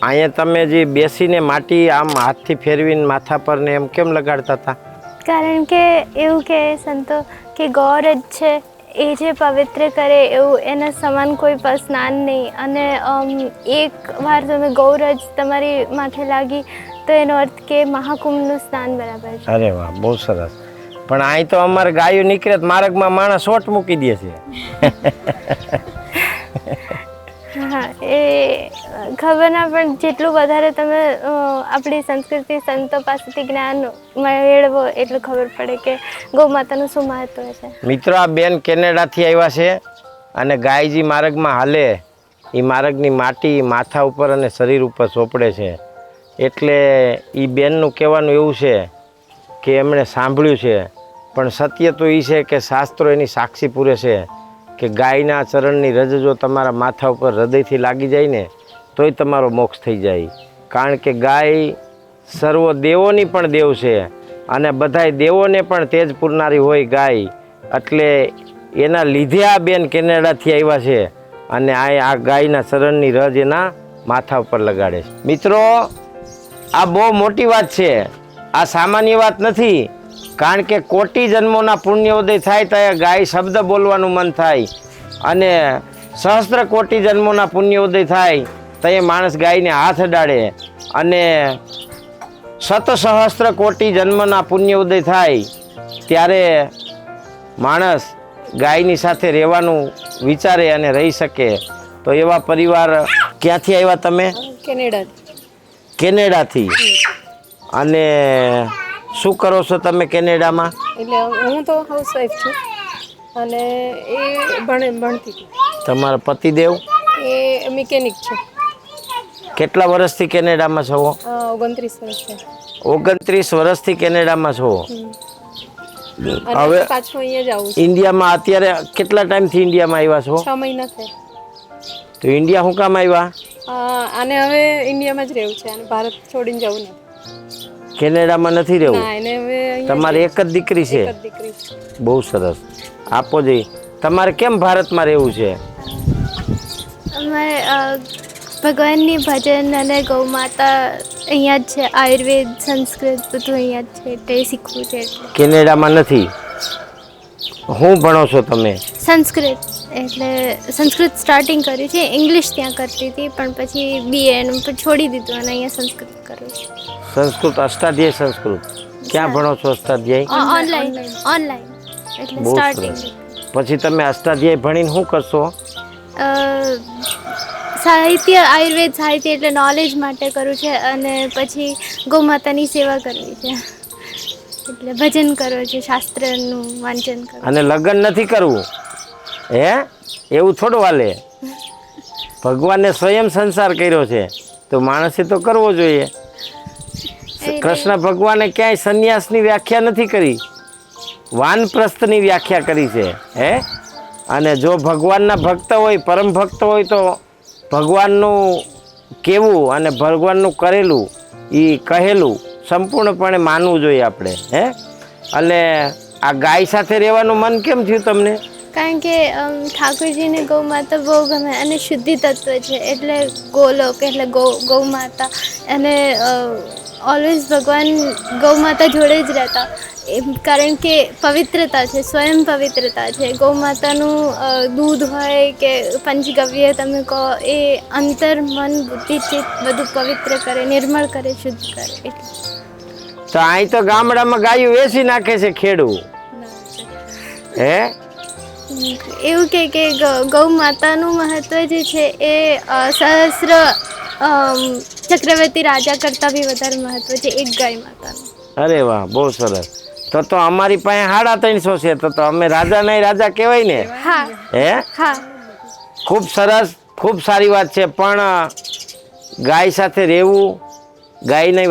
અહીંયા તમે જે બેસીને માટી આમ હાથથી ફેરવીને માથા પર ને એમ કેમ લગાડતા હતા? કારણ કે એવું કે સંતો કે ગોર જ છે એ જે પવિત્ર કરે એવું એના સમાન કોઈ પર સ્નાન નહીં. અને એક વાર તમે ગૌર જ તમારી માથે લાગી તો એનો અર્થ કે મહાકુંભનું સ્નાન બરાબર છે. અરે વાહ, બહુ સરસ. પણ અહીં તો અમારે ગાયો નીકળે માર્ગમાં માણસ શોટ મૂકી દે છે. હા, એ ખબર ના, પણ જેટલું વધારે તમે આપણી સંસ્કૃતિ સંતો પાસેથી જ્ઞાન મેળવો એટલું ખબર પડે કે ગૌ માતાનું શું મહત્વ છે. મિત્રો, આ બેન કેનેડાથી આવ્યા છે અને ગાયજી માર્ગમાં હાલે એ માર્ગની માટી માથા ઉપર અને શરીર ઉપર ચોપડે છે. એટલે એ બેનનું કહેવાનું એવું છે કે એમણે સાંભળ્યું છે, પણ સત્ય તો એ છે કે શાસ્ત્રો એની સાક્ષી પૂરે છે કે ગાયના ચરણની રજ જો તમારા માથા ઉપર હૃદયથી લાગી જાય ને તોય તમારો મોક્ષ થઈ જાય. કારણ કે ગાય સર્વ દેવોની પણ દેવ છે અને બધાય દેવોને પણ તેજ પૂરનારી હોય ગાય. એટલે એના લીધે આ બેન કેનેડાથી આવ્યા છે અને આ ગાયના ચરણની રજ એના માથા ઉપર લગાડે છે. મિત્રો, આ બહુ મોટી વાત છે, આ સામાન્ય વાત નથી. કારણ કે કોટી જન્મોના પુણ્યોદય થાય ત્યાં ગાય શબ્દ બોલવાનું મન થાય અને સહસ્ત્ર કોટી જન્મોના પુણ્યોદય થાય ત્યાં માણસ ગાયને હાથ અડાડે અને સહસ્ત્ર કોટી જન્મના પુણ્યોદય થાય ત્યારે માણસ ગાયની સાથે રહેવાનું વિચારે અને રહી શકે. તો એવા પરિવાર ક્યાંથી આવ્યા તમે? કેનેડાથી. અને શું કરો છો તમે કેનેડામાં? એટલે હું તો હાઉસવાઈફ છું અને એ ભણતી હતી. તમારા પતિદેવ? એ મિકેનિક છે. કેટલા વર્ષથી કેનેડામાં છો? 29 વર્ષ છે. 29 વર્ષથી કેનેડામાં છો. હવે પાછું અહીંયા જ આવું છું. ઇન્ડિયામાં અત્યારે કેટલા ટાઈમથી ઇન્ડિયામાં આવ્યા છો? 6 મહિના છે. તો ઇન્ડિયા શું કામ આવ્યા? અને હવે ઇન્ડિયામાં જ રહેવું છે અને ભારત છોડીને જવું નથી. કેનેડામાં નથી રહેવું? ના, એને હવે તમારી એક જ દીકરી છે? એક જ દીકરી છે. બહુ સરસ. આપો જઈ. તમારે કેમ ભારતમાં રહેવું છે? અમારે ભગવાનની ભજન અને ગૌ માતા અહીંયા જ છે. આયુર્વેદ, સંસ્કૃત બધું અહીંયા જ છે એટલે શીખવું છે. કેનેડામાં નથી? શું ભણો છો તમે? સંસ્કૃત. એટલે સંસ્કૃત સ્ટાર્ટિંગ કર્યું છે. ઇંગ્લિશ ત્યાં કરતી હતી પણ પછી BA છોડી દીધું અને અહીંયા સંસ્કૃત કરું છું. સંસ્કૃત, અષ્ટાધ્યાય સંસ્કૃત. ક્યાં ભણો છો અષ્ટાધ્યાય? ઓનલાઈન એટલે બહુ સ્ટાર્ટિંગ. સરસ. પછી તમે અષ્ટાધ્યાય ભણીને શું કરશો? સાહિત્ય, આયુર્વેદ સાહિત્ય એટલે નોલેજ માટે કરું છે અને પછી ગૌ માતાની સેવા કરવી છે એટલે ભજન કરવું છે, શાસ્ત્રનું વાંચન કરવું. અને લગ્ન નથી કરવું? હે, એવું થોડું હાલે. ભગવાને સ્વયં સંસાર કર્યો છે તો માણસે તો કરવો જોઈએ. કૃષ્ણ ભગવાને ક્યાંય સંન્યાસની વ્યાખ્યા નથી કરી, વાનપ્રસ્થની વ્યાખ્યા કરી છે. હે, અને જો ભગવાનના ભક્ત હોય, પરમ ભક્ત હોય તો ભગવાનનું કહેવું અને ભગવાનનું કરેલું એ કહેલું સંપૂર્ણપણે માનવું જોઈએ આપણે. હે, અને આ ગાય સાથે રહેવાનું મન કેમ થયું તમને? કારણ કે ઠાકોરજીને ગૌ માતા બહુ ગમે અને શુદ્ધિ તત્વ છે એટલે ગોલોક એટલે ગૌ માતા અને ઓલવેઝ ભગવાન ગૌ માતા જોડે જ રહેતા. કારણ કે પવિત્રતા છે, સ્વયં પવિત્રતા છે. ગૌ માતાનું દૂધ હોય કે પંચગવ્ય તમે કહો એ અંતર, મન, બુદ્ધિ, ચિત્ત બધું પવિત્ર કરે, નિર્મળ કરે, શુદ્ધ કરે. એટલે તો અહીં તો ગામડામાં ગાયું વેચી નાખે છે ખેડૂ. હે, એવું કે ગૌ માતાનું મહત્વ જે છે એ સહસ્ર ચક્રવર્તી રાજા કરતાં બી વધારે મહત્વ છે એક ગાય માતાનું. અરે વાહ, બહુ સરસ. તો અમારી પાસે 350 છે તો અમે રાજા નહીં રાજા કહેવાય ને? હા. હે, હા, ખૂબ સરસ, ખૂબ સારી વાત છે. પણ ગાય સાથે રહેવું, ગાયની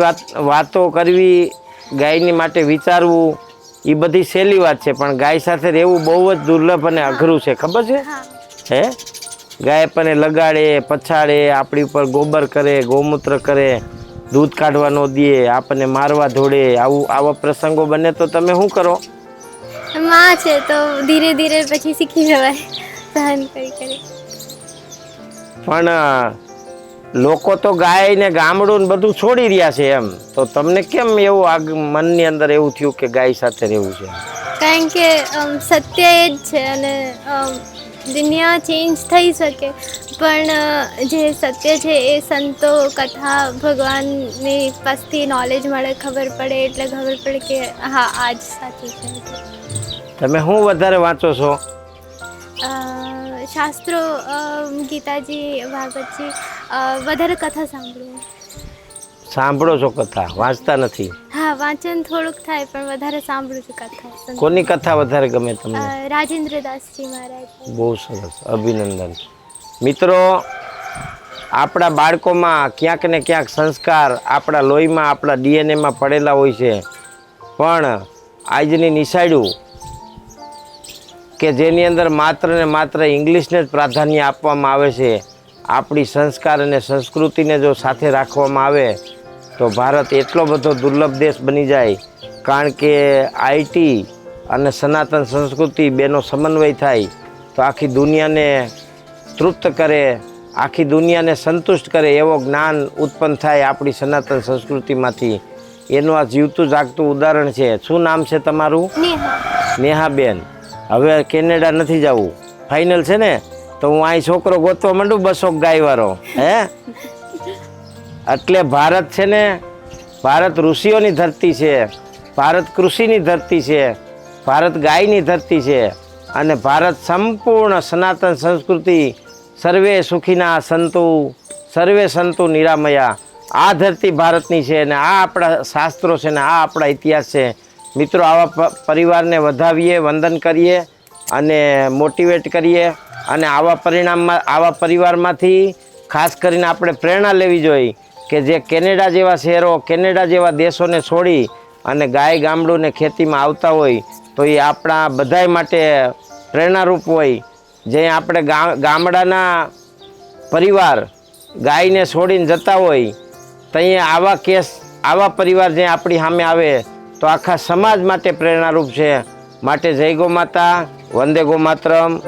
વાતો કરવી, ગાયની માટે વિચારવું એ બધી સહેલી વાત છે, પણ ગાય સાથે રહેવું બહુ જ દુર્લભ અને અઘરું છે. ખબર છે? હે, ગાય આપણને લગાડે, પછાડે, આપણી ઉપર ગોબર કરે, ગૌમૂત્ર કરે, દૂધ કાઢવા ન દે, આપણને મારવા ધોડે, આવા પ્રસંગો બને તો તમે શું કરો? માં છે તો ધીરે ધીરે પછી શીખી જવાય સહન કરી. પણ લોકો તો ગાય ને ગામડું ને બધું છોડી રહ્યા છે એમ, તો તમને કેમ એવું મનની અંદર એવું થયું કે ગાય સાથે રહેવું છે? કારણ કે સત્ય એ જ છે અને દુનિયા ચેન્જ થઈ શકે પણ જે સત્ય છે એ સંતો કથા ભગવાનની પાસેથી નોલેજ મળે, ખબર પડે એટલે ખબર પડે કે હા આ જ સાચું છે. તમે શું વધારે વાંચો છો? શાસ્ત્રો, ગીતાજી, ભાગવતજી, વધારે કથા સાંભળો છો કથા, વાંચતા નથી? હા, વાંચન થોડુંક થાય પણ વધારે સાંભળું છું કથા. કોની કથા વધારે ગમે તમને? રાજેન્દ્ર દાસજી મહારાજ. બહુ સરસ, અભિનંદન. મિત્રો, આપણા બાળકોમાં ક્યાંક ને ક્યાંક સંસ્કાર આપણા લોહીમાં, આપણા ડીએનએમાં પડેલા હોય છે, પણ આજની નિશાળ્યું કે જેની અંદર માત્ર ને માત્ર ઇંગ્લિશને જ પ્રાધાન્ય આપવામાં આવે છે, આપણી સંસ્કાર અને સંસ્કૃતિને જો સાથે રાખવામાં આવે તો ભારત એટલો બધો દુર્લભ દેશ બની જાય. કારણ કે આઈટી અને સનાતન સંસ્કૃતિ બેનો સમન્વય થાય તો આખી દુનિયાને તૃપ્ત કરે, આખી દુનિયાને સંતુષ્ટ કરે એવો જ્ઞાન ઉત્પન્ન થાય આપણી સનાતન સંસ્કૃતિમાંથી. એનું આ જીવતું જાગતું ઉદાહરણ છે. શું નામ છે તમારું? નેહાબેન. હવે કેનેડા નથી જવું, ફાઇનલ છે ને? તો હું અહીં છોકરો ગોતવા માંડું 200 ગાયવાળો. હે એટલે ભારત છે ને, ભારત ઋષિઓની ધરતી છે, ભારત કૃષિની ધરતી છે, ભારત ગાયની ધરતી છે અને ભારત સંપૂર્ણ સનાતન સંસ્કૃતિ સર્વે સુખીના સંતુ સર્વે સંતુ નિરામયા, આ ધરતી ભારતની છે અને આ આપણા શાસ્ત્રો છે ને આ આપણા ઇતિહાસ છે. મિત્રો, આવા પરિવારને વધાવીએ, વંદન કરીએ અને મોટિવેટ કરીએ અને આવા પરિવારમાંથી ખાસ કરીને આપણે પ્રેરણા લેવી જોઈએ કે જે કેનેડા જેવા શહેરો, કેનેડા જેવા દેશોને છોડી અને ગાય ગામડું ને ખેતીમાં આવતા હોય તો એ આપણા બધાય માટે પ્રેરણારૂપ હોય. જે આપણે ગામડાના પરિવાર ગાયને છોડીને જતા હોય ત્યાં આવા કેસ, આવા પરિવાર જે આપણી સામે આવે તો આખા સમાજ માટે પ્રેરણારૂપ છે. માટે જય ગો માતા, વંદે ગો માતરમ.